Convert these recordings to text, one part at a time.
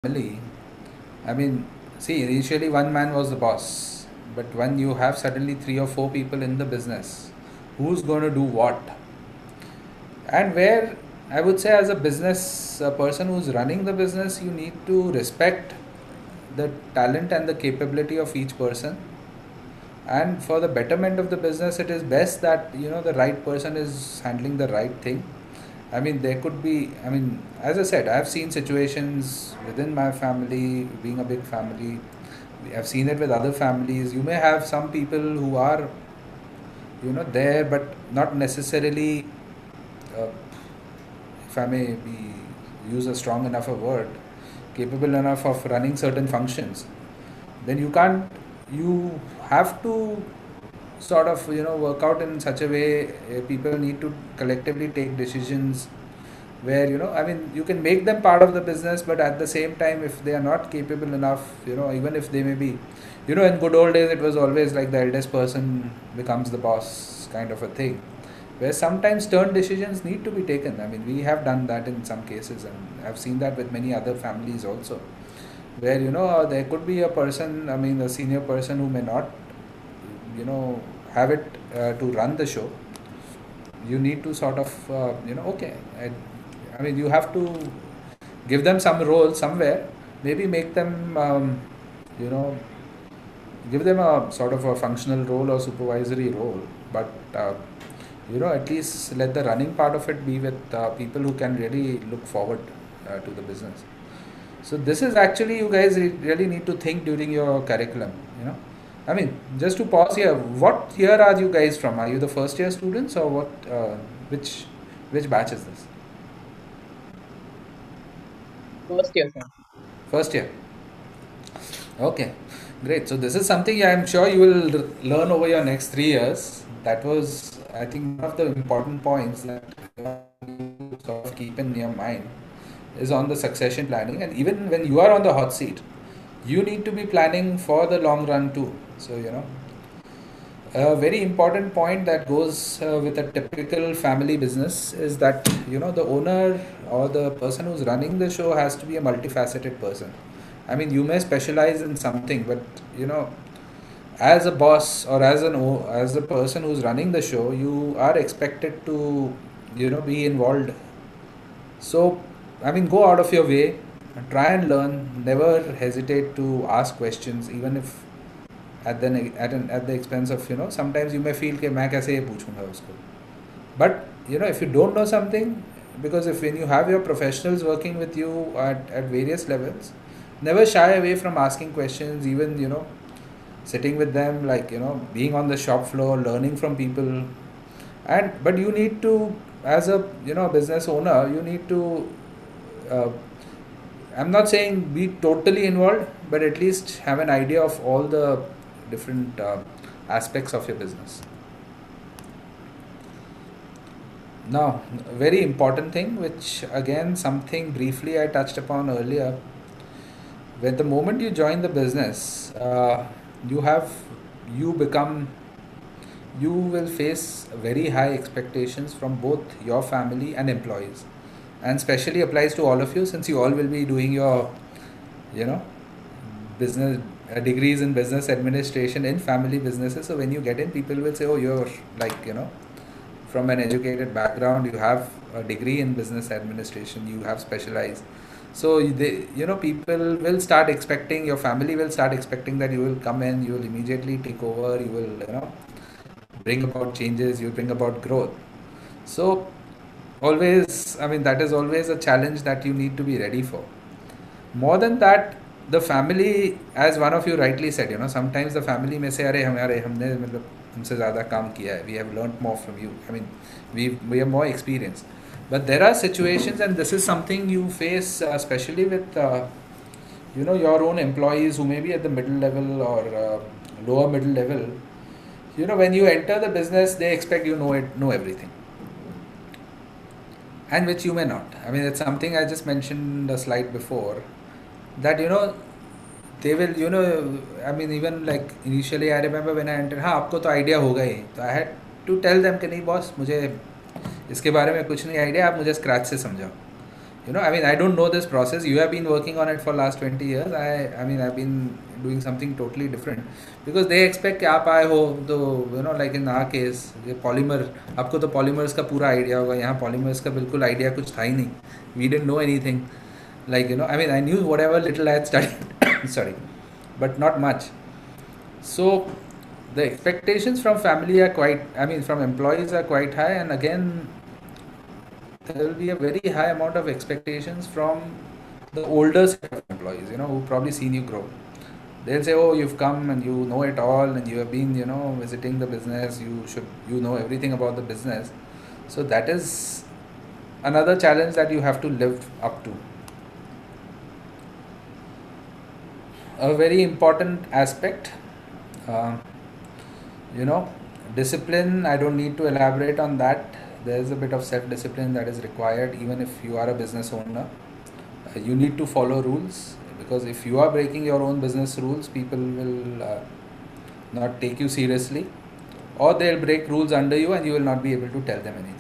family, I mean, see, initially one man was the boss, but when you have suddenly three or four people in the business, who's going to do what? And where I would say, as a business person who's running the business, you need to respect the talent and the capability of each person. And for the betterment of the business, it is best that the right person is handling the right thing. I mean, there could be, I mean, as I said, I've seen situations within my family, being a big family. I've seen it with other families. You may have some people who are, there, but not necessarily, uh, if I may use a strong enough a word, capable enough of running certain functions. Then you have to sort of work out in such a way. People need to collectively take decisions where I mean, you can make them part of the business, but at the same time, if they are not capable enough, even if they may be, in good old days, it was always like the eldest person becomes the boss kind of a thing, where sometimes stern decisions need to be taken. I mean, we have done that in some cases, and I've seen that with many other families also, where there could be a person, I mean, a senior person who may not have it to run the show. You need to sort of okay, I mean, you have to give them some role somewhere, maybe make them you know give them a sort of a functional role or supervisory role, but at least let the running part of it be with people who can really look forward to the business. So this is actually, you guys really need to think during your curriculum. I mean, just to pause here, what year are you guys from? Are you the first year students, or what? Which batch is this? First year, sir. First year. Okay, great. So this is something I'm sure you will learn over your next 3 years. That was, I think, one of the important points that you sort of keep in your mind is on the succession planning. And even when you are on the hot seat, you need to be planning for the long run too. So a very important point that goes with a typical family business is that the owner or the person who's running the show has to be a multifaceted person. I mean, you may specialize in something, but as a boss or as the person who's running the show, you are expected to be involved. So, I mean, go out of your way, try and learn. Never hesitate to ask questions, even if at the expense of sometimes you may feel कि मैं कैसे ये पूछूंगा उसको. But if you don't know something, because if when you have your professionals working with you at various levels, never shy away from asking questions. Even sitting with them, like being on the shop floor, learning from people. And but you need to, as a business owner, you need to uh, I'm not saying be totally involved, but at least have an idea of all the different aspects of your business. Now, a very important thing, which again something briefly I touched upon earlier, when the moment you join the business, you have you become you will face very high expectations from both your family and employees, and especially applies to all of you, since you all will be doing your you know business degrees in business administration in family businesses. So when you get in, people will say, oh, you're like from an educated background, you have a degree in business administration, you have specialized. So they, people will start expecting, your family will start expecting that you will come in, you will immediately take over, you will bring about changes, you bring about growth. So always, I mean, that is always a challenge that you need to be ready for. More than that, the family, as one of you rightly said, sometimes the family may say, अरे हमारे हमने मतलब तुमसे ज़्यादा काम किया है, we have learnt more from you. I mean, we have more experience. But there are situations, and this is something you face, especially with your own employees who may be at the middle level or lower middle level. When you enter the business, they expect you know everything, and which you may not. I mean, it's something I just mentioned a slide before, that they will I mean, even like initially I remember when I entered, हाँ आपको तो idea होगा ही, तो I had to tell them कि नहीं boss, मुझे इसके बारे में कुछ नहीं आइडिया, आप मुझे स्क्रैच से समझाओ. I mean, I don't know this process. You have been working on it for last 20 years. I mean, I've been doing something totally different because they expect कि आप आए हो तो like in our case ये polymer, आपको तो polymers का पूरा idea होगा. यहाँ polymers का बिल्कुल idea कुछ था ही नहीं. We didn't know anything. Like I mean, I knew whatever little I had studied. Sorry, but not much. So the expectations from family are quite, I mean, from employees are quite high, and again there will be a very high amount of expectations from the older set of employees, who probably seen you grow. They'll say, oh, you've come and you know it all and you have been, visiting the business, you know everything about the business. So that is another challenge that you have to live up to. A very important aspect, uh, you know, discipline. I don't need to elaborate on that. There's a bit of self discipline that is required even if you are a business owner. You need to follow rules, because if you are breaking your own business rules, people will not take you seriously, or they'll break rules under you and you will not be able to tell them anything.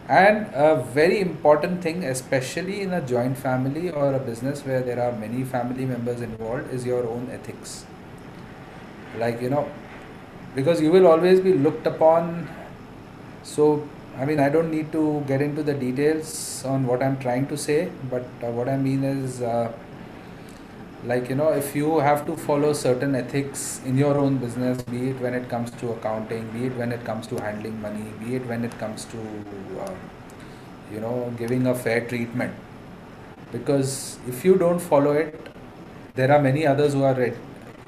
And a very important thing, especially in a joint family or a business where there are many family members involved, is your own ethics. Like, because you will always be looked upon. So, I mean, I don't need to get into the details on what I'm trying to say, but what I mean is, like, if you have to follow certain ethics in your own business, be it when it comes to accounting, be it when it comes to handling money, be it when it comes to, giving a fair treatment. Because if you don't follow it, there are many others who are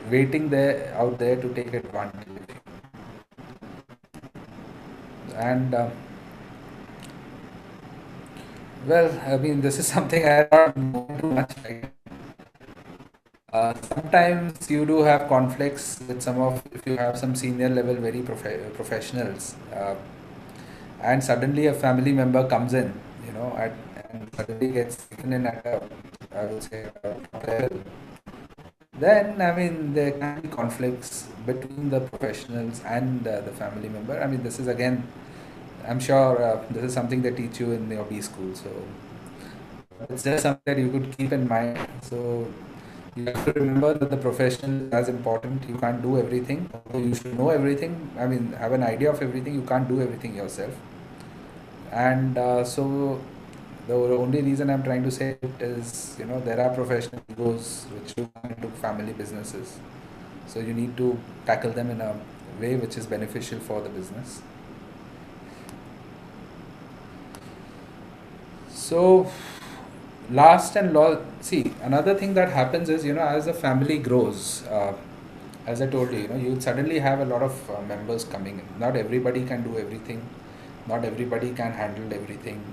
waiting there out there to take advantage. And well, I mean, this is something I don't know too much. Right? Sometimes you do have conflicts with some of, if you have some senior level very professionals, and suddenly a family member comes in, and suddenly gets taken in at a, I would say, a top level. Then, I mean, there can be conflicts between the professionals and the family member. I mean, this is again, I'm sure this is something they teach you in your B school. So it's just something that you could keep in mind. So you have to remember that the profession is as important. You can't do everything. Although you should know everything. I mean, have an idea of everything. You can't do everything yourself. And so the only reason I'm trying to say it is, there are professional egos which do come into family businesses. So you need to tackle them in a way which is beneficial for the business. So last and see, another thing that happens is, as the family grows, as I told you, you suddenly have a lot of members coming in. Not everybody can do everything. Not everybody can handle everything.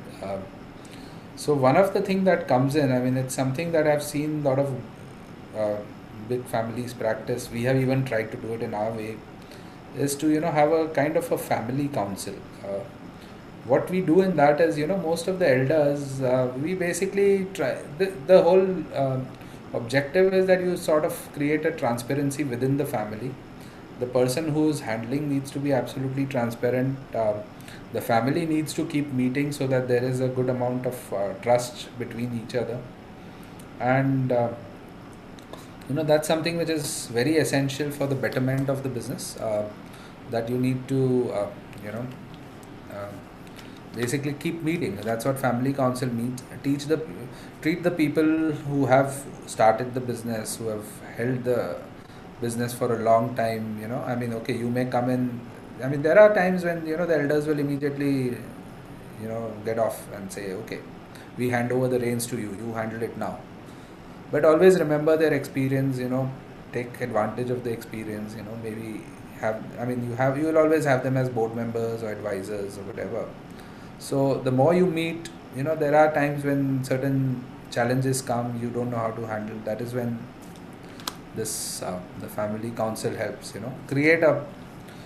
So one of the thing that comes in, I mean, it's something that I've seen a lot of uh, big families practice. We have even tried to do it in our way, is to, have a kind of a family council. What we do in that is, most of the elders, we basically try, the whole objective is that you sort of create a transparency within the family. The person who's handling needs to be absolutely transparent. The family needs to keep meeting so that there is a good amount of trust between each other. And that's something which is very essential for the betterment of the business, that you need to you know uh, basically keep meeting. That's what family council means. Treat the people who have started the business, who have held the business for a long time. I mean, okay, you may come in. I mean, there are times when the elders will immediately get off and say, okay, we hand over the reins to you, you handle it now. But always remember their experience. Take advantage of the experience. Maybe have, I mean, you will always have them as board members or advisors or whatever. So the more you meet, there are times when certain challenges come, you don't know how to handle. That is when this the family council helps. Create a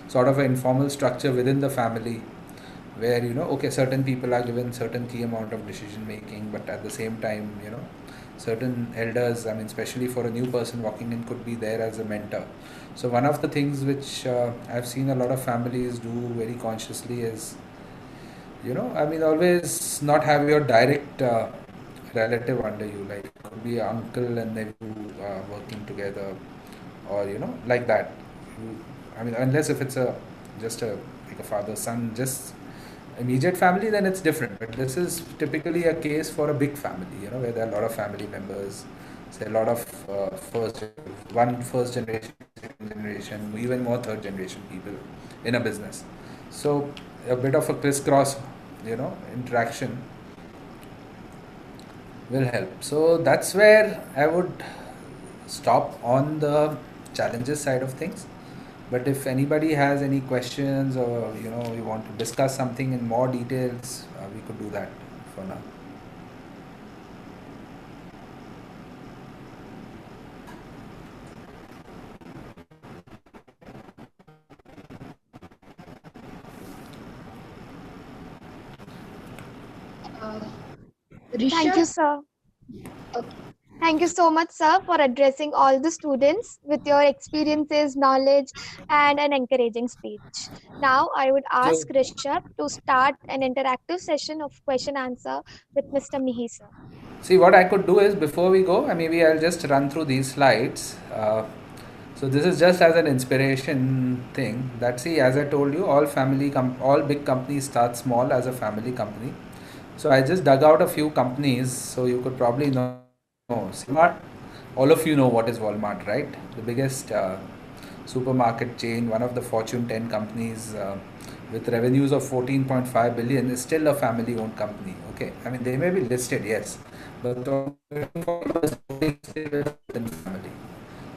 sort of an informal structure within the family where, okay, certain people are given certain key amount of decision making, but at the same time, certain elders, I mean, especially for a new person walking in, could be there as a mentor. So one of the things which I've seen a lot of families do very consciously is I mean, always not have your direct relative under you, like could be uncle and nephew working together, or like that. you, I mean, unless if it's a just a like a father son just immediate family, then it's different, but this is typically a case for a big family, where there are a lot of family members, say a lot of first generation, second generation, even more third generation people in a business. So a bit of a crisscross, interaction will help. So that's where I would stop on the challenges side of things. But if anybody has any questions, or you want to discuss something in more details, we could do that for now. Uh, Thank you, Rishabh, sir. okay. Thank you so much, sir, for addressing all the students with your experiences, knowledge, and an encouraging speech. Now, I would So ask Rishabh to start an interactive session of question answer with Mr. Mihi, sir. see, what I could do is, before we go, maybe I'll just run through these slides. So this is just as an inspiration thing. That, see, as I told you, all big companies start small as a family company. So I just dug out a few companies, so you could probably know. Walmart. All of you know what is Walmart, right? The biggest supermarket chain, one of the Fortune 10 companies, with revenues of 14.5 billion, is still a family-owned company. Okay, I mean, they may be listed, yes, but family.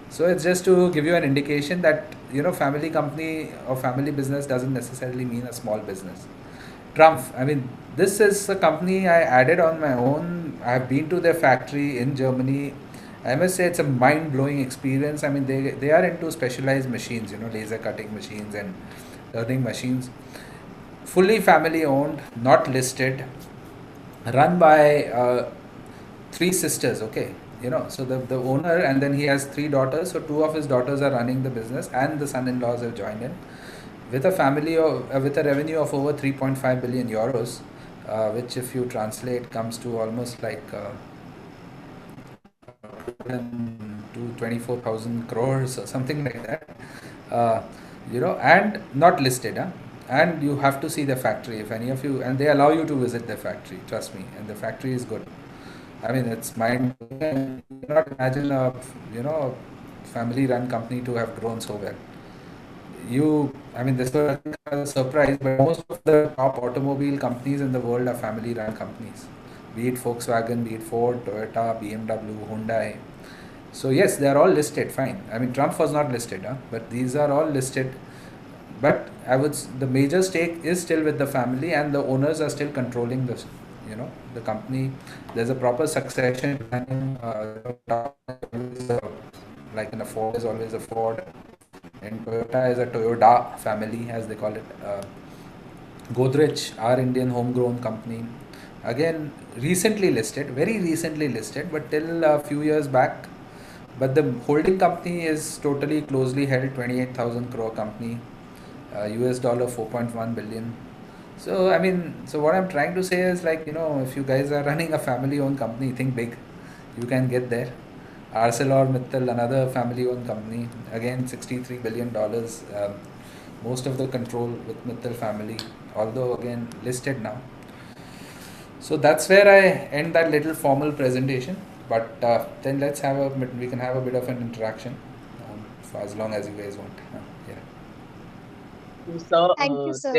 So it's just to give you an indication that family company or family business doesn't necessarily mean a small business. Trump, I mean, this is a company I added on my own. I've been to their factory in Germany. I must say it's a mind blowing experience. I mean, they are into specialized machines, laser cutting machines and turning machines. Fully family owned, not listed, run by three sisters. Okay, so the owner, and then he has three daughters. So two of his daughters are running the business, and the son-in-laws have joined in, with a family of with a revenue of over 3.5 billion euros, which if you translate comes to almost like to 24,000 crores or something like that. uh, and not listed, huh? And you have to see the factory, if any of you, and they allow you to visit the factory, trust me, and the factory is good. I mean, it's mind. You cannot imagine a family run company to have grown so well. I mean, this was a surprise, but most of the top automobile companies in the world are family run companies, be it Volkswagen, be it Ford, Toyota, BMW, Hyundai. So yes, they are all listed, fine. I mean, Trump was not listed, huh? But these are all listed. But the major stake is still with the family, and the owners are still controlling the company. There's a proper succession planning. Like in a Ford is always a Ford, and Toyota is a Toyota family, as they call it. Godrej, our Indian homegrown company, again recently listed, very recently listed, but till a few years back. But the holding company is totally closely held, 28,000 crore company, US dollar 4.1 billion. So I mean, so what I'm trying to say is, like, if you guys are running a family-owned company, think big. You can get there. ArcelorMittal, another family-owned company, again $63 billion. Most of the control with Mittal family, although again listed now. So that's where I end that little formal presentation. But then we can have a bit of an interaction, for as long as you guys want. Yeah. So, sir, Thank you, sir.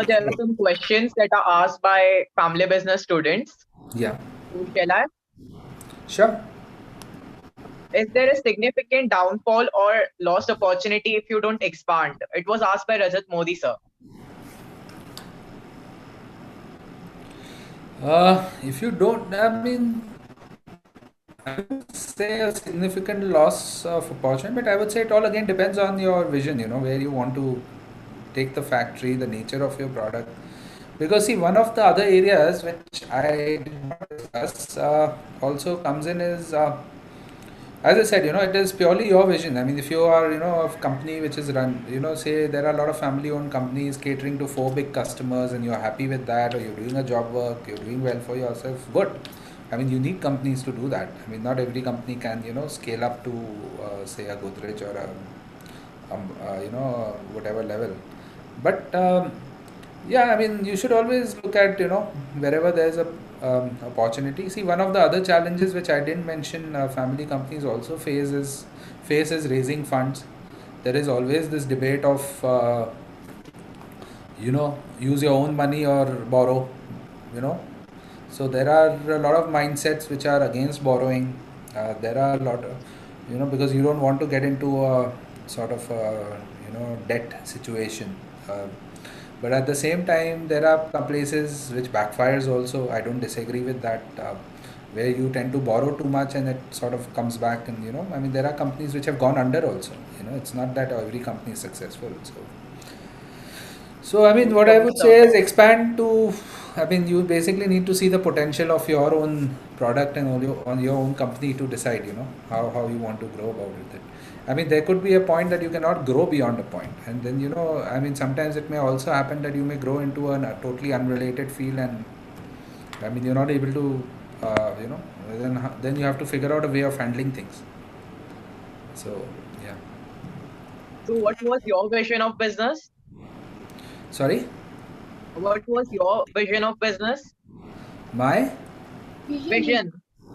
there are some questions that are asked by family business students. Yeah. So shall I? Sure. Is there a significant downfall or lost opportunity if you don't expand? It was asked by Rajat Modi, sir. If you don't, I mean, I would say a significant loss of opportunity, but I would say it all again depends on your vision, where you want to take the factory, the nature of your product. Because, see, one of the other areas which I did not discuss also comes in is, as I said, it is purely your vision. I mean, if you are, a company which is run, say there are a lot of family-owned companies catering to four big customers, and you're happy with that, or you're doing a job work, you're doing well for yourself, good. I mean, you need companies to do that. I mean, not every company can, scale up to, say, a Godrej or whatever level. But yeah, I mean, you should always look at, wherever there's a opportunity. See, one of the other challenges which I didn't mention, family companies also face is raising funds. There is always this debate of, use your own money or borrow, you know. So there are a lot of mindsets which are against borrowing. There are a lot of, because you don't want to get into a sort of, debt situation. Uh, but at the same time, there are some places which backfires also. I don't disagree with that, where you tend to borrow too much and it sort of comes back. And, I mean, there are companies which have gone under also. It's not that every company is successful. So I mean, True what I story, would sir. say is expand to. I mean, you basically need to see the potential of your own product and on your own company to decide, how you want to grow about with it. I mean, there could be a point that you cannot grow beyond a point, and then I mean, sometimes it may also happen that you may grow into a totally unrelated field, and I mean, you're not able to, then you have to figure out a way of handling things. So yeah, So, what was your vision of business? sorry, What was your vision of business? my Vision. Vision.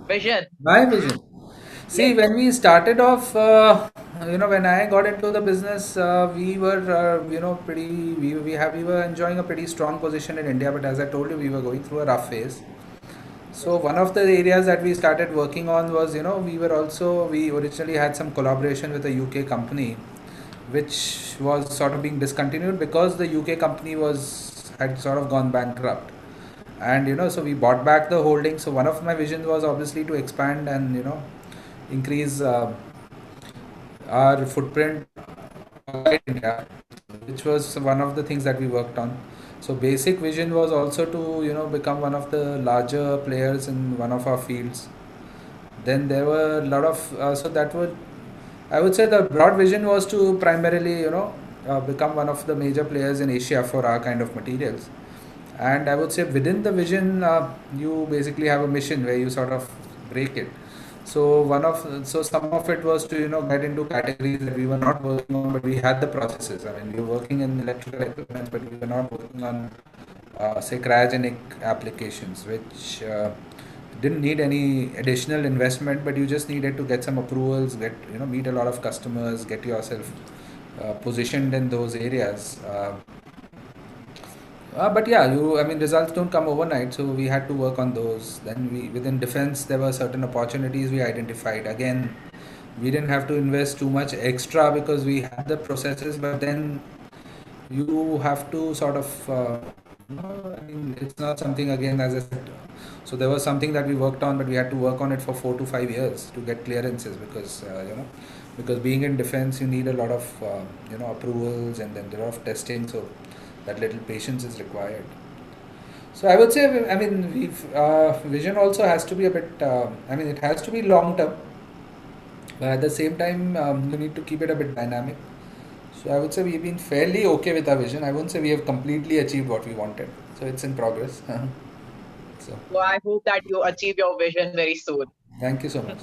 Vision. my vision. See, Yes. when we started off, when I got into the business, we were, we were enjoying a pretty strong position in India. But as I told you, we were going through a rough phase. So Yes. one of the areas that we started working on was, we originally had some collaboration with a UK company, which was sort of being discontinued because the UK company had sort of gone bankrupt. And so we bought back the holding. So one of my visions was obviously to expand and increase our footprint outside India, which was one of the things that we worked on. So basic vision was also to become one of the larger players in one of our fields. Then there were a lot of so that would I would say the broad vision was to primarily become one of the major players in Asia for our kind of materials. And I would say within the vision, you basically have a mission where you sort of break it. So some of it was to get into categories that we were not working on, but we had the processes. I mean, we were working in electrical equipment, but we were not working on say cryogenic applications, which didn't need any additional investment, but you just needed to get some approvals, get meet a lot of customers, get yourself positioned in those areas. But yeah, I mean, results don't come overnight, so we had to work on those. Then within defense, there were certain opportunities we identified. Again, we didn't have to invest too much extra because we had the processes, but then you have to sort of, I mean, it's not something, again, as I said. So there was something that we worked on, but we had to work on it for 4 to 5 years to get clearances because, because being in defense, you need a lot of, approvals and then a lot of testing. So that little patience is required. So I would say, I mean, vision also has to be a bit, I mean, it has to be long term, but at the same time, you need to keep it a bit dynamic. So I would say we've been fairly okay with our vision. I wouldn't say we have completely achieved what we wanted. So it's in progress. So So, I hope that you achieve your vision very soon. thank you so much.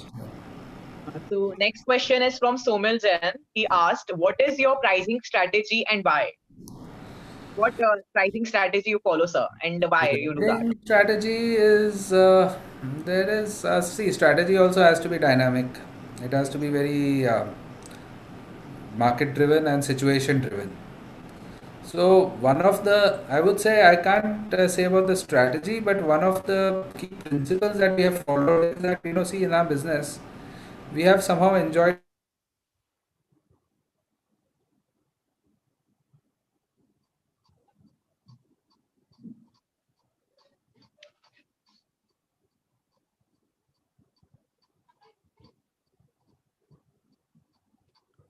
So, next question is from Somil Jain. He asked, "What is your pricing strategy and why? What pricing strategy you follow, sir, and why you do that?" Trading strategy is there is see, strategy also has to be dynamic. It has to be very market driven and situation driven. So one of the, I would say, I can't say about the strategy, but one of the key principles that we have followed is that see, in our business, we have somehow enjoyed.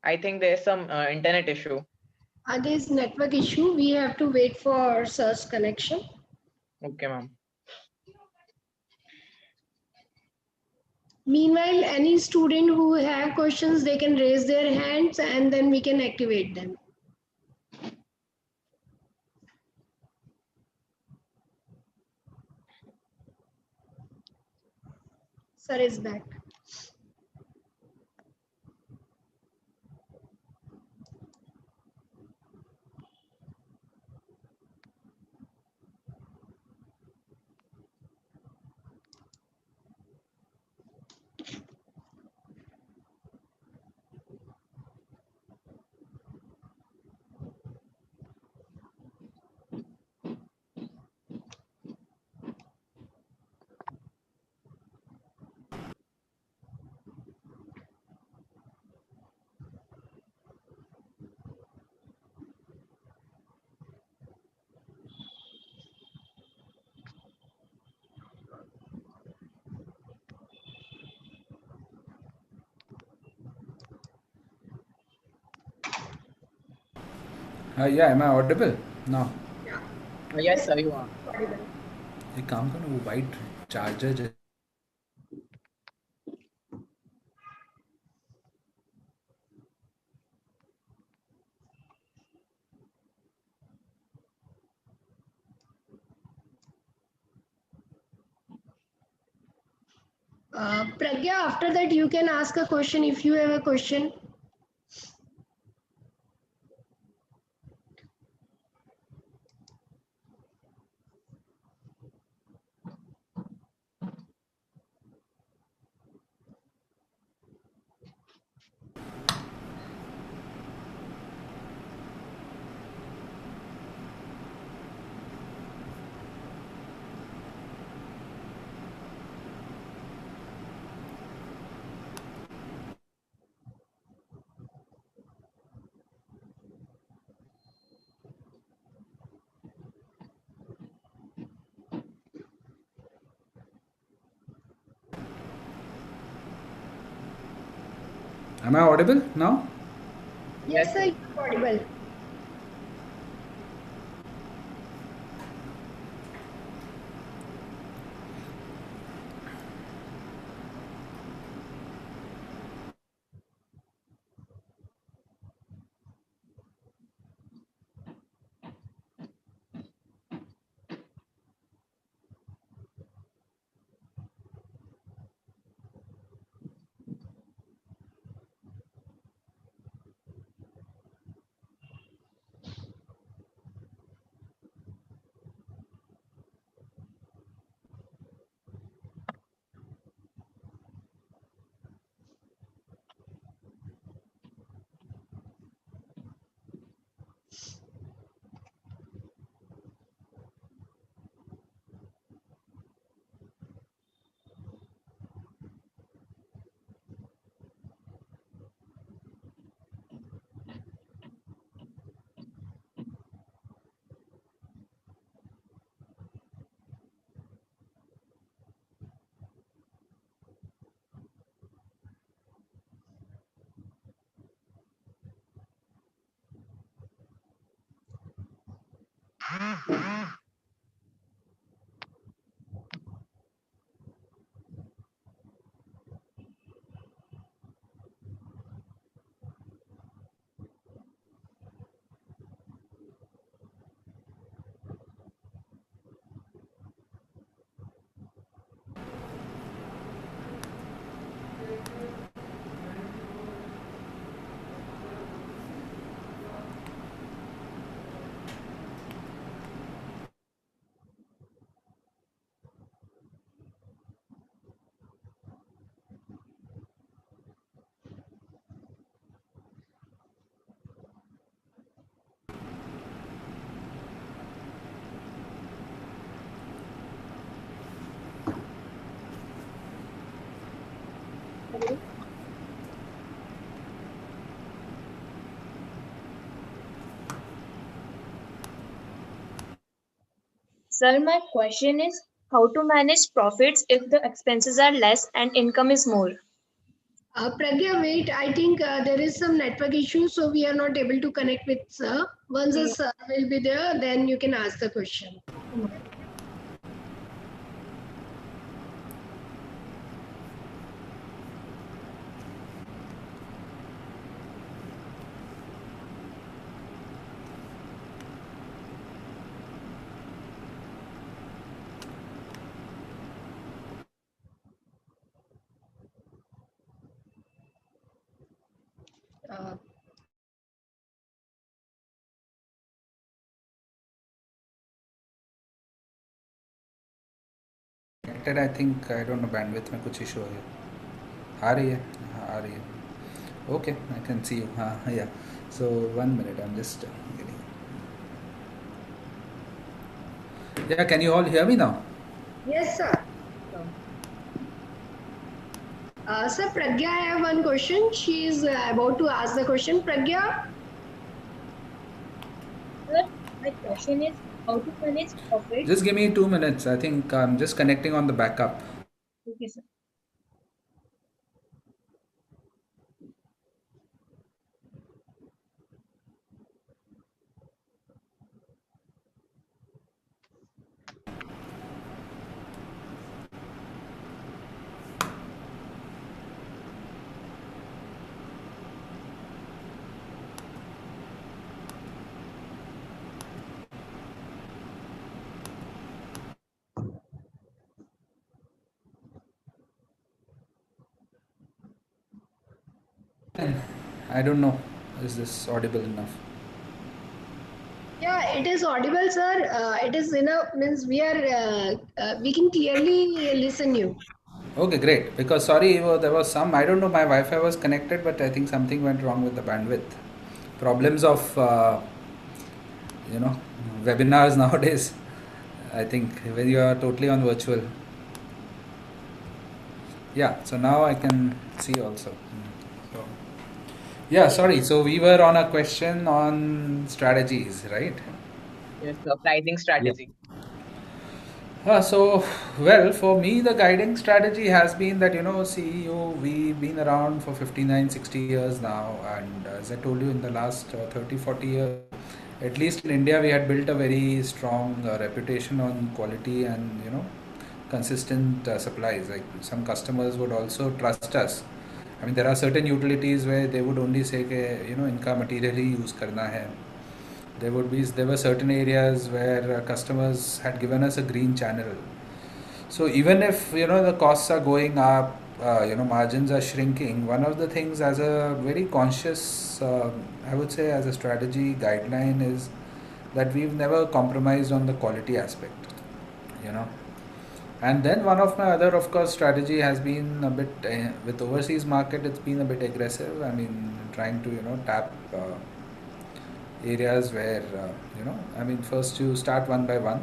I think there's some internet issue. There's network issue. We have to wait for Sir's connection. Okay, ma'am. Meanwhile, any student who have questions, they can raise their hands and then we can activate them. Sir is back. Yeah, am I audible? No. Yes, sir, you are. ये काम करो ना वो white charger Pragya, after that you can ask a question if you have a question. Am I audible now? Yes, sir, you're audible. Sir, my question is how to manage profits if the expenses are less and income is more? Pragya, wait, I think there is some network issue, so we are not able to connect with sir. Once the sir will be there, then you can ask the question. Uh, Connected, I think, I don't know, bandwidth में कुछ issue है. आ रही है? हाँ, आ रही है. Okay, I can see you. Yeah. So 1 minute, I'm just getting. Yeah, can you all hear me now? yes, sir. Sir, Pragya, I have one question. She is about to ask the question. Pragya, Sir, my question is how to manage profits. Just give me 2 minutes. I think I'm just connecting on the backup. Okay, sir. I don't know. Is this audible enough? yeah, it is audible, sir. It is enough. Means we can clearly listen you. Okay, great. Because sorry, there was some, I don't know, my Wi-Fi was connected, but I think something went wrong with the bandwidth. Problems of, you know, webinars nowadays. I think when you are totally on virtual. Yeah, so now I can see also. So, yeah, sorry. So we were on a question on strategies, right? Yes, sir. Pricing Yeah. strategy. Well, for me, the guiding strategy has been that, see, we've been around for 59, 60 years now. And as I told you, in the last 30, 40 years, at least in India, we had built a very strong reputation on quality and, consistent supplies. Like some customers would also trust us. I mean, there are certain utilities where they would only say, कि, इनका material ही use करना है. There were certain areas where customers had given us a green channel. So even if the costs are going up, margins are shrinking. One of the things, as a very conscious, I would say, as a strategy guideline, is that we've never compromised on the quality aspect. You know. And then one of my other, of course, strategy has been a bit with overseas market. It's been a bit aggressive. I mean, trying to tap areas where I mean, first you start one by one.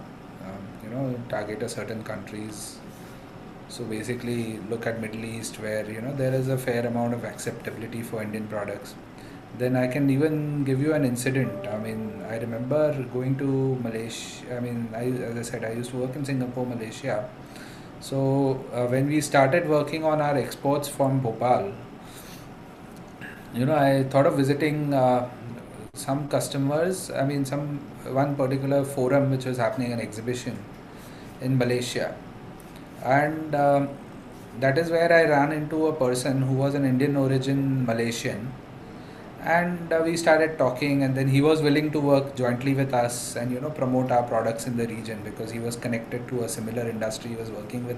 Target a certain countries. So basically, look at Middle East where there is a fair amount of acceptability for Indian products. Then I can even give you an incident. I mean, I remember going to Malaysia. I mean, as I said, I used to work in Singapore, Malaysia. So when we started working on our exports from Bhopal, I thought of visiting some customers. I mean, some one particular forum which was happening, an exhibition in Malaysia, and that is where I ran into a person who was an Indian origin Malaysian, and we started talking, and then he was willing to work jointly with us and promote our products in the region because he was connected to a similar industry. He was working with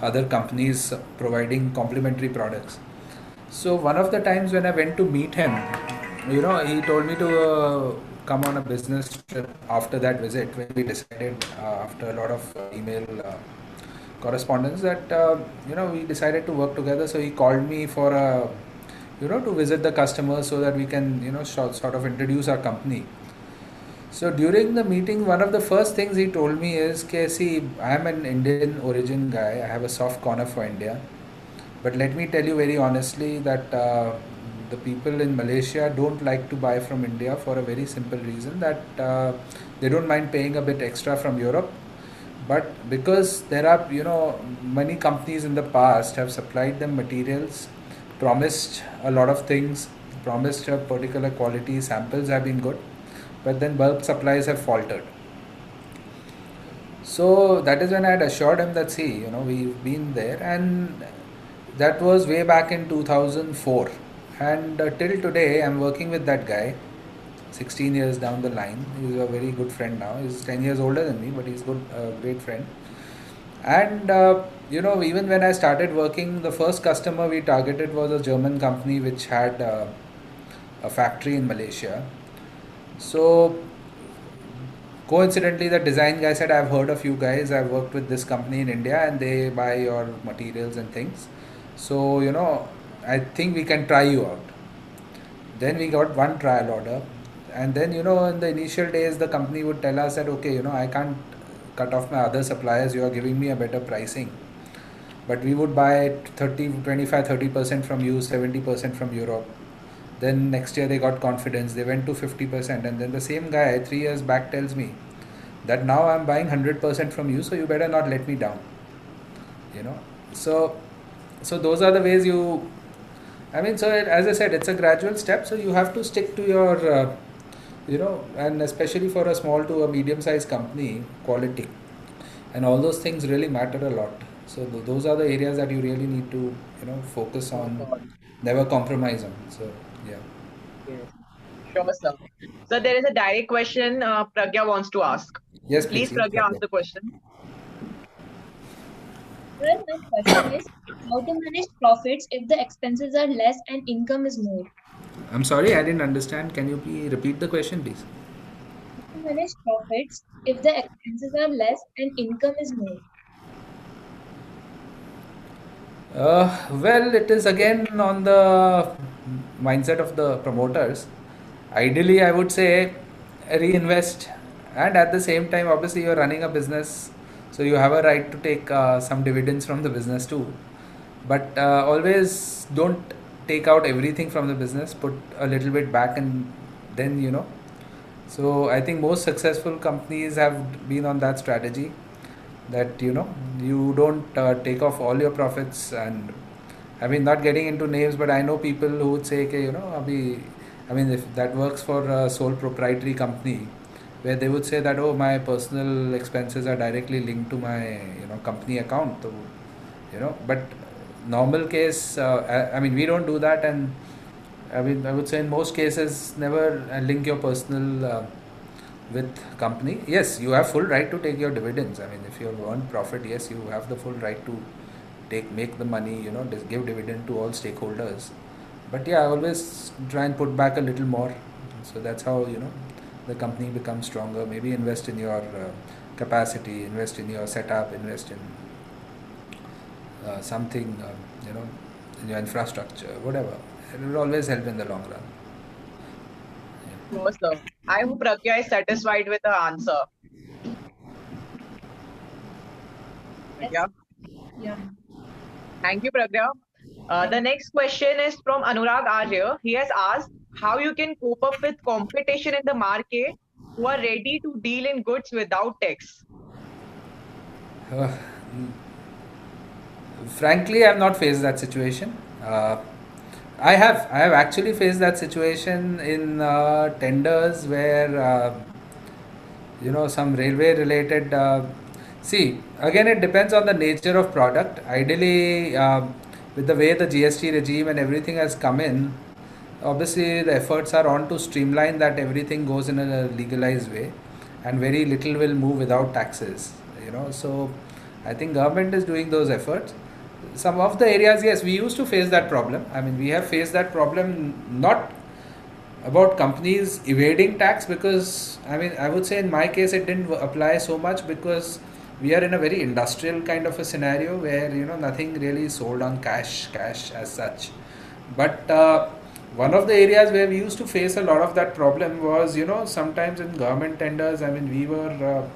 other companies providing complementary products. So one of the times when I went to meet him, he told me to come on a business trip after that visit, when we decided after a lot of email correspondence that we decided to work together. So he called me for a to visit the customers so that we can sort of introduce our company. So during the meeting, one of the first things he told me is, see, I am an Indian origin guy. I have a soft corner for India. But let me tell you very honestly that the people in Malaysia don't like to buy from India for a very simple reason, that they don't mind paying a bit extra from Europe. But because there are, many companies in the past have supplied them materials, promised a lot of things, promised a particular quality, samples have been good, but then bulk supplies have faltered. So that is when I had assured him that, see, we've been there, and that was way back in 2004. And till today, I'm working with that guy 16 years down the line. He's a very good friend now. He's 10 years older than me, but he's good, great friend. And, even when I started working, the first customer we targeted was a German company which had a factory in Malaysia. So coincidentally, the design guy said, I've heard of you guys, I've worked with this company in India and they buy your materials and things. So, I think we can try you out. Then we got one trial order. And then, in the initial days, the company would tell us that, okay, I can't cut off my other suppliers, you are giving me a better pricing. But we would buy 30, 25, 30% from you, 70% from Europe. Then next year they got confidence, they went to 50%. And then the same guy 3 years back tells me that now I'm buying 100% from you, so you better not let me down. You know, so those are the ways you. I mean, so as I said, it's a gradual step. So you have to stick to your, and especially for a small to a medium-sized company, quality, and all those things really matter a lot. So those are the areas that you really need to, focus Of on, course. never compromise on. So yeah. Yes. Sure, sir. So there is a direct question Pragya wants to ask. Yes, Please, please. Yes, Pragya, ask Pragya. the question. Sir, my question is how to manage profits if the expenses are less and income is more? I'm sorry, I didn't understand. Can you please repeat the question, please? How to manage profits if the expenses are less and income is more? Well, it is again on the mindset of the promoters. Ideally, I would say reinvest, and at the same time, obviously, you're running a business, so you have a right to take some dividends from the business too. But always don't take out everything from the business, put a little bit back, and then, So I think most successful companies have been on that strategy that you don't take off all your profits. And I mean, not getting into names, but I know people who would say okay, I mean, if that works for a sole proprietary company, where they would say that, oh, my personal expenses are directly linked to my company account. So, but normal case, I mean, we don't do that. And I mean, I would say in most cases, never link your personal with company. Yes, you have full right to take your dividends. I mean, if you have earned profit, yes, you have the full right to make the money. Give dividend to all stakeholders. But yeah, I always try and put back a little more. So that's how the company becomes stronger. Maybe invest in your capacity, invest in your setup, invest in something, in your infrastructure, whatever. It will always help in the long run. Sure, sir. I hope Pragya is satisfied with the answer. Yes. Pragya. Yeah. Thank you, Pragya. The Thank next question is from Anurag Arya. He has asked how you can cope up with competition in the market who are ready to deal in goods without tax. Uh, Frankly, I've not faced that situation. I have actually faced that situation in tenders where some railway related. See, again, it depends on the nature of product. Ideally, with the way the GST regime and everything has come in, obviously the efforts are on to streamline that everything goes in a legalized way, and very little will move without taxes. So I think government is doing those efforts. Some of the areas, yes, we used to face that problem. I mean, we have faced that problem, not about companies evading tax, because I mean, I would say in my case it didn't apply so much, because we are in a very industrial kind of a scenario where nothing really is sold on cash as such. But one of the areas where we used to face a lot of that problem was sometimes in government tenders. I mean, we were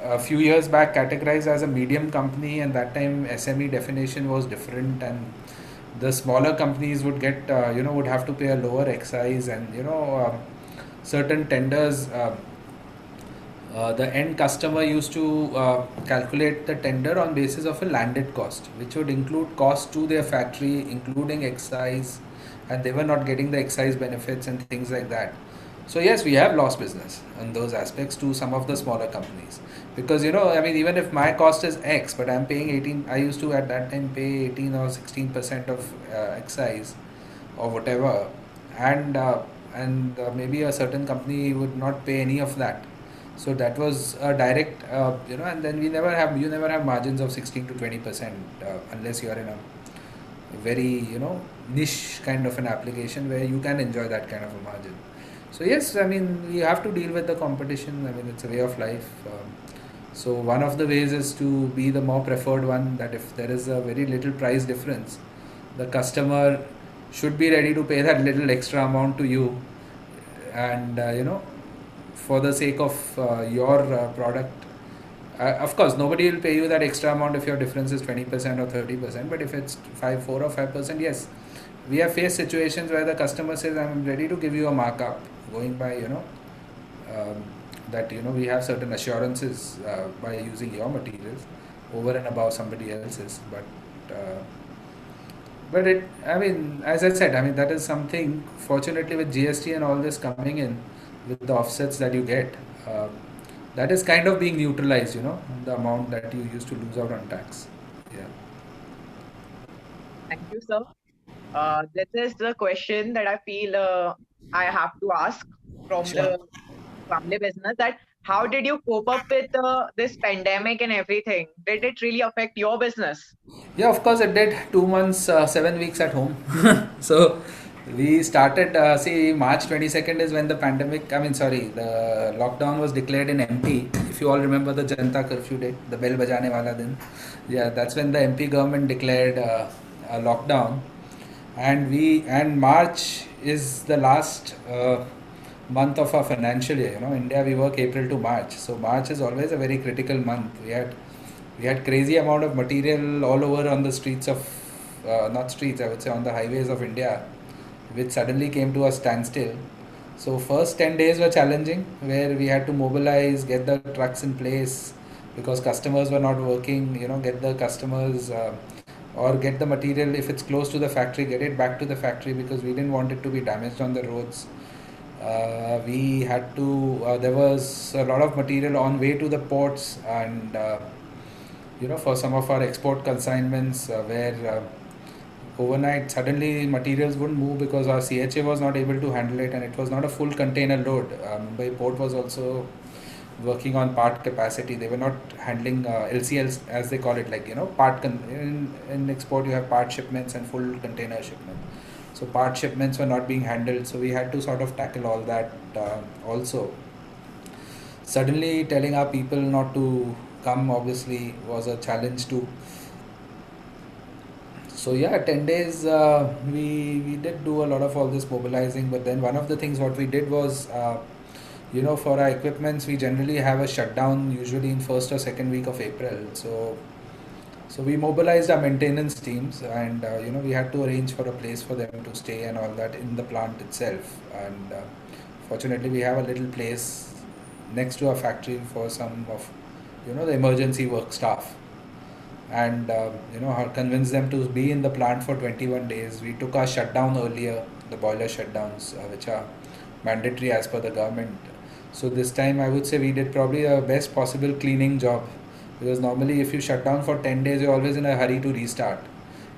a few years back categorized as a medium company, and that time SME definition was different, and the smaller companies would get would have to pay a lower excise. And certain tenders, the end customer used to calculate the tender on basis of a landed cost, which would include cost to their factory including excise, and they were not getting the excise benefits and things like that. So yes, we have lost business on those aspects to some of the smaller companies, because I mean, even if my cost is X, but I'm paying 18. I used to at that time pay 18 or 16% of excise or whatever, and maybe a certain company would not pay any of that. So that was a direct, and then you never have margins of 16 to 20% unless you are in a very, niche kind of an application where you can enjoy that kind of a margin. So yes, I mean, you have to deal with the competition. I mean, it's a way of life. So one of the ways is to be the more preferred one, that if there is a very little price difference, the customer should be ready to pay that little extra amount to you, and for the sake of your product. Of course, nobody will pay you that extra amount if your difference is 20% or 30%. But if it's 4 or 5%, yes, we have faced situations where the customer says, "I'm ready to give you a markup," going by um, that we have certain assurances by using your materials over and above somebody else's. But it, I mean, as I said, I mean, that is something. Fortunately, with GST and all this coming in, with the offsets that you get, that is kind of being neutralized. The amount that you used to lose out on tax. Yeah. Thank you, sir. This is the question that I feel I have to ask from Sure. the family business, that how did you cope up with this pandemic and everything? Did it really affect your business? Yeah, of course it did. 2 months, 7 weeks at home. So we started, see, March 22nd is when the pandemic, I mean, sorry, the lockdown was declared in MP. If you all remember the Janata Curfew Day, the bell bajane wala din. Yeah, that's when the MP government declared a lockdown. And March is the last month of our financial year. India, we work April to March. So March is always a very critical month. We had crazy amount of material all over on the streets of, not streets, I would say on the highways of India, which suddenly came to a standstill. So first 10 days were challenging, where we had to mobilize, get the trucks in place because customers were not working. Get the customers or get the material, if it's close to the factory, get it back to the factory, because we didn't want it to be damaged on the roads. We had to. There was a lot of material on way to the ports, and for some of our export consignments, where overnight suddenly materials wouldn't move because our CHA was not able to handle it, and it was not a full container load. Mumbai port was also working on part capacity. They were not handling LCLs, as they call it, like in export you have part shipments and full container shipment. So part shipments were not being handled, so we had to sort of tackle all that also. Suddenly telling our people not to come obviously was a challenge too. So yeah, 10 days, we did do a lot of all this mobilizing. But then one of the things what we did was, for our equipments, we generally have a shutdown usually in first or second week of April. So we mobilized our maintenance teams, and we had to arrange for a place for them to stay and all that in the plant itself. And fortunately, we have a little place next to our factory for some of the emergency work staff, and convince them to be in the plant for 21 days. We took our shutdown earlier, the boiler shutdowns, which are mandatory as per the government. So this time I would say we did probably a best possible cleaning job, because normally if you shut down for 10 days you're always in a hurry to restart.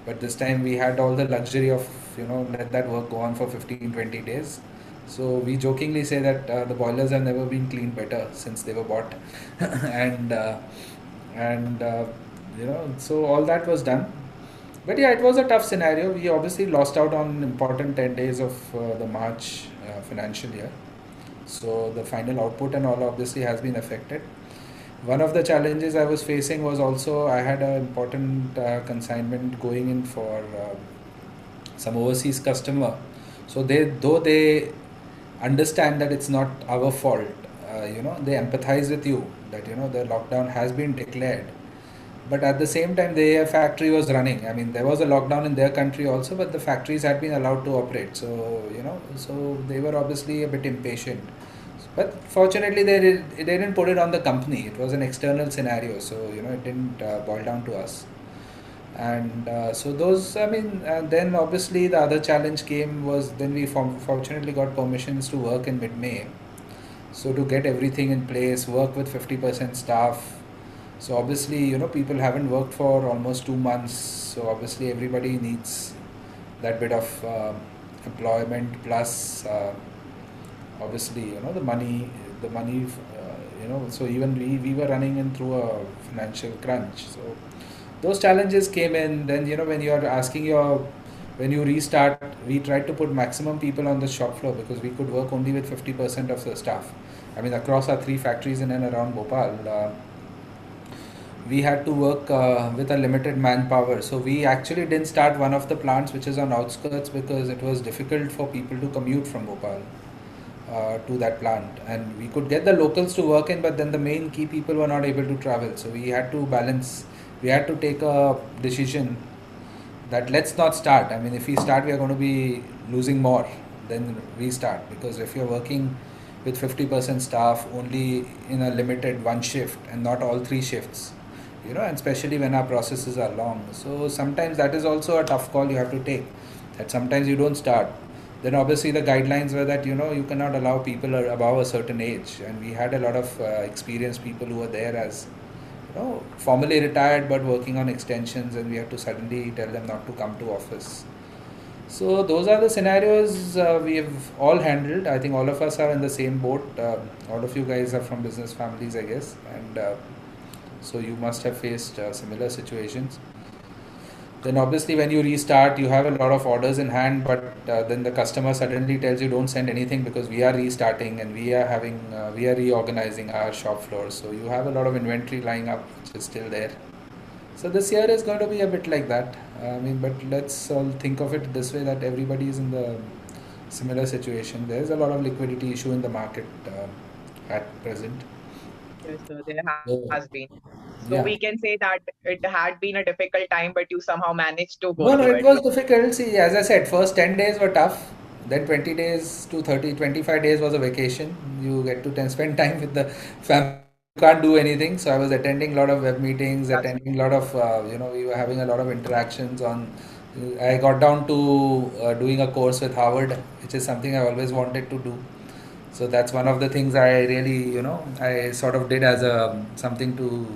But this time we had all the luxury of let that work go on for 15-20 days. So we jokingly say that the boilers have never been cleaned better since they were bought. And so all that was done. But yeah, it was a tough scenario. We obviously lost out on important 10 days of the March financial year. So the final output and all obviously has been affected. One of the challenges I was facing was also I had an important consignment going in for some overseas customer. So though they understand that it's not our fault, they empathize with you that the lockdown has been declared. But at the same time, their factory was running. I mean, there was a lockdown in their country also, but the factories had been allowed to operate. So they were obviously a bit impatient. But fortunately, they didn't put it on the company. It was an external scenario, so it didn't boil down to us. And so those, I mean, then obviously the other challenge came was then we fortunately got permissions to work in mid-May. So to get everything in place, work with 50% staff. So obviously, people haven't worked for almost 2 months. So obviously, everybody needs that bit of employment, plus obviously, the money. So even we were running in through a financial crunch. So those challenges came in. Then when you are asking when you restart, we tried to put maximum people on the shop floor because we could work only with 50% of the staff. I mean, across our 3 factories in and around Bhopal, we had to work with a limited manpower. So we actually didn't start one of the plants which is on outskirts because it was difficult for people to commute from Bhopal to that plant, and we could get the locals to work in, but then the main key people were not able to travel. So we had to balance. We had to take a decision that let's not start. I mean, if we start, we are going to be losing more than we start, because if you're working with 50% staff only in a limited one shift and not all 3 shifts, and especially when our processes are long. So sometimes that is also a tough call you have to take. That sometimes you don't start. Then obviously the guidelines were that you cannot allow people above a certain age, and we had a lot of experienced people who were there as formally retired but working on extensions, and we had to suddenly tell them not to come to office. So those are the scenarios we have all handled. I think all of us are in the same boat. All of you guys are from business families, I guess, and so you must have faced similar situations. Then obviously when you restart, you have a lot of orders in hand, but then the customer suddenly tells you don't send anything because we are restarting and we are reorganizing our shop floor. So you have a lot of inventory lying up which is still there. So this year is going to be a bit like that. I mean, but let's all think of it this way, that everybody is in the similar situation. There is a lot of liquidity issue in the market at present. Yes, so there has So, been. So we yeah. can say that it had been a difficult time, but you somehow managed to go No, no, through it it. was difficult. See, as I said, first 10 days were tough. Then 20 days to 30, 25 days was a vacation. You get to spend time with the family. You can't do anything. So I was attending a lot of web meetings, That's attending a lot of, we were having a lot of interactions on. I got down to doing a course with Harvard, which is something I always wanted to do. So that's one of the things I really, I sort of did as a something to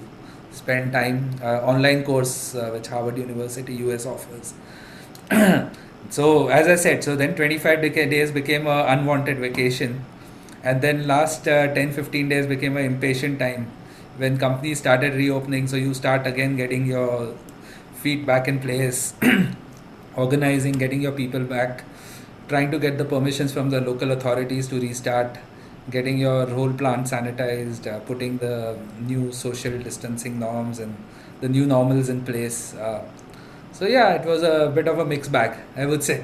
spend time. Online course which Harvard University US offers. So as I said, so then 25 days became a unwanted vacation, and then last 10-15 days became an impatient time when companies started reopening. So you start again getting your feet back in place, organizing, getting your people back, trying to get the permissions from the local authorities to restart, getting your whole plant sanitized, putting the new social distancing norms and the new normals in place. So yeah, it was a bit of a mixed bag, I would say.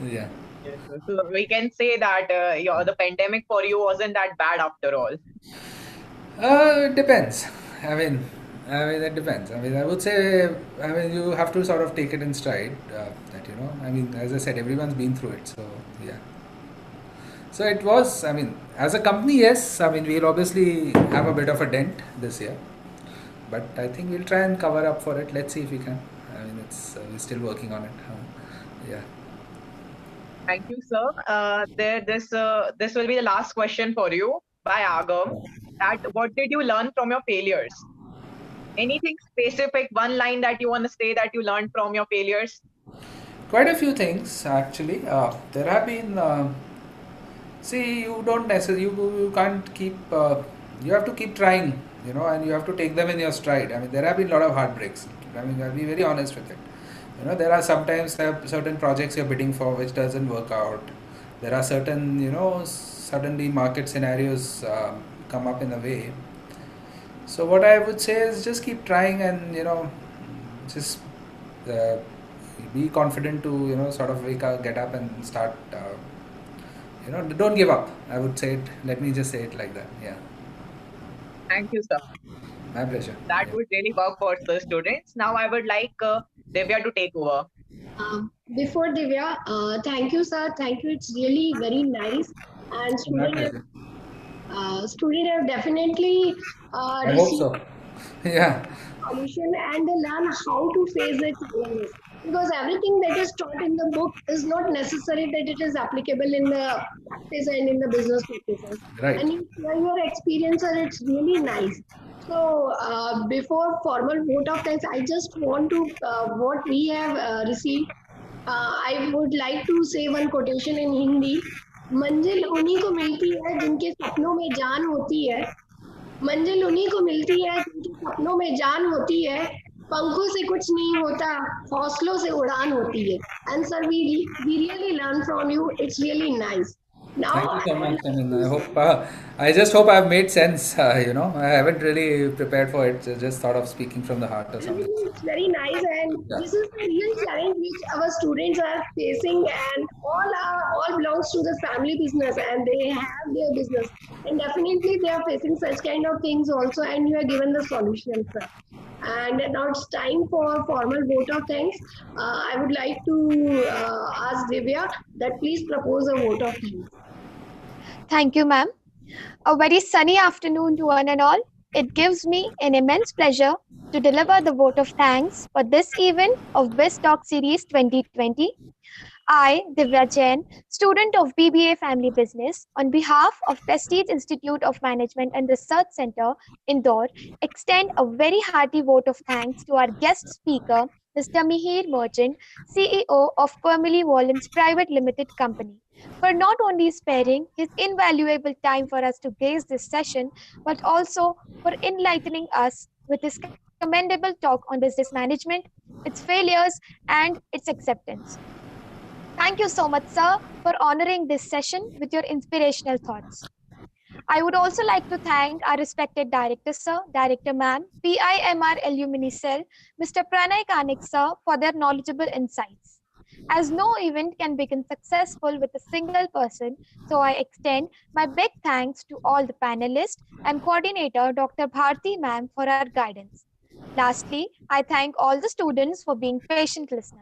Yeah. yes. So we can say that the pandemic for you wasn't that bad after all. It depends. I mean, it depends. I mean, I would say, I mean, you have to sort of take it in stride. That I mean, as I said, everyone's been through it. So yeah. So it was. I mean, as a company, yes. I mean, we'll obviously have a bit of a dent this year, but I think we'll try and cover up for it. Let's see if we can. I mean, it's we're still working on it. Yeah. Thank you, sir. This will be the last question for you by Agam. That what did you learn from your failures? Anything specific? One line that you want to say that you learned from your failures? Quite a few things actually. There have been. See, you don't necessarily you can't keep. You have to keep trying, and you have to take them in your stride. I mean, there have been a lot of heartbreaks. I mean, I'll be very honest with it. There are sometimes certain projects you're bidding for which doesn't work out. There are certain, suddenly market scenarios come up in a way. So what I would say is just keep trying, and just uh, be confident to sort of wake up, get up, and start. Don't give up. I would say it. Let me just say it like that. Yeah, Thank you, sir. my pleasure. That Yeah. would really work for the students. Now I would like Divya to take over. Before Divya, thank you, sir. Thank you. It's really very nice. And My pleasure. student have definitely I hope received so. Yeah. solution and they learn how to face the challenges. Because everything that is taught in the book is not necessary that it is applicable in the practice and in the business practices. Right. And you share your experience and it's really nice. So before formal vote of thanks, I just want to what we have received. I would like to say one quotation in Hindi. मंजिल उन्हीं को मिलती है जिनके सपनों में जान होती है मंजिल उन्हीं को मिलती है जिनके सपनों में जान होती है पंखों से कुछ नहीं होता, हौसलों से उड़ान होती है. And sir, we really learn from you. It's really nice. Now Thank you I so would much. I like mean, to I say, hope, I just hope I've made sense. I haven't really prepared for it. Just thought of speaking from the heart or something. everything is very nice, and Yeah. this is the real challenge which our students are facing, and all belongs to the family business, and they have their business, and definitely they are facing such kind of things also, and you are given the solution, sir. And now it's time for formal vote of thanks. I would like to ask Divya that please propose a vote of thanks. Thank you, ma'am. A very sunny afternoon to one and all. It gives me an immense pleasure to deliver the vote of thanks for this event of BizTalk Series 2020. I, Divya Jain, student of BBA Family Business, on behalf of Prestige Institute of Management and Research Center, Indore, extend a very hearty vote of thanks to our guest speaker, Mr. Mihir Merchant, CEO of Quamili Wallens Private Limited Company, for not only sparing his invaluable time for us to grace this session, but also for enlightening us with his commendable talk on business management, its failures, and its acceptance. Thank you so much, sir, for honoring this session with your inspirational thoughts. I would also like to thank our respected director, sir, Director Ma'am, PIMR Alumni Cell, Mr. Pranay Kanik, sir, for their knowledgeable insights. As no event can become successful with a single person, so I extend my big thanks to all the panelists and coordinator, Dr. Bharti Ma'am, for our guidance. Lastly, I thank all the students for being patient listeners.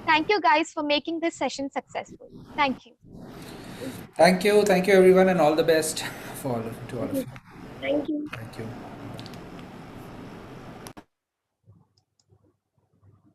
Thank you guys for making this session successful. Thank you. Thank you. Thank you, everyone, and all the best to all Thank of you. you. Thank you. Thank you.